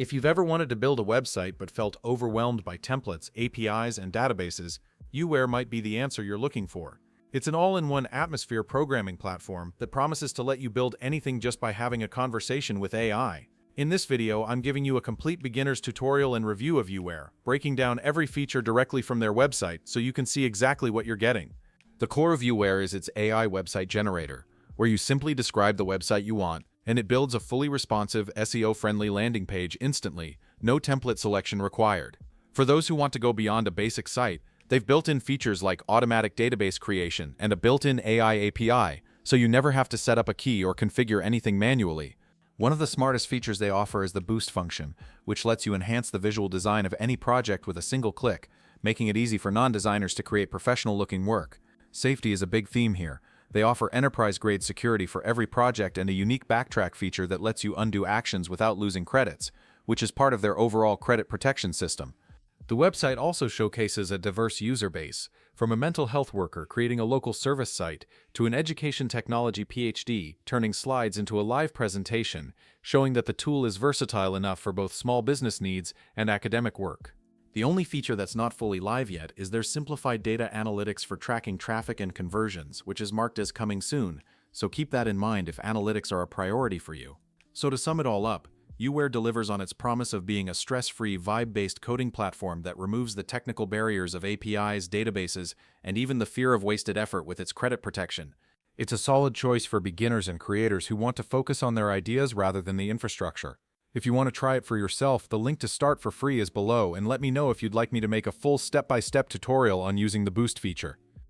If you've ever wanted to build a website but felt overwhelmed by templates, APIs, and databases, Youware might be the answer you're looking for. It's an all-in-one atmosphere programming platform that promises to let you build anything just by having a conversation with AI. In this video, I'm giving you a complete beginner's tutorial and review of Youware, breaking down every feature directly from their website so you can see exactly what you're getting. The core of Youware is its AI website generator, where you simply describe the website you want, and it builds a fully responsive, SEO-friendly landing page instantly, no template selection required. For those who want to go beyond a basic site, they've built in features like automatic database creation and a built-in AI API, so you never have to set up a key or configure anything manually. One of the smartest features they offer is the Boost function, which lets you enhance the visual design of any project with a single click, making it easy for non-designers to create professional-looking work. Safety is a big theme here. They offer enterprise-grade security for every project and a unique backtrack feature that lets you undo actions without losing credits, which is part of their overall credit protection system. The website also showcases a diverse user base, from a mental health worker creating a local service site to an education technology PhD turning slides into a live presentation, showing that the tool is versatile enough for both small business needs and academic work. The only feature that's not fully live yet is their simplified data analytics for tracking traffic and conversions, which is marked as coming soon, so keep that in mind if analytics are a priority for you. So to sum it all up, Youware delivers on its promise of being a stress-free, vibe-based coding platform that removes the technical barriers of APIs, databases, and even the fear of wasted effort with its credit protection. It's a solid choice for beginners and creators who want to focus on their ideas rather than the infrastructure. If you want to try it for yourself, the link to start for free is below, and let me know if you'd like me to make a full step-by-step tutorial on using the Boost feature.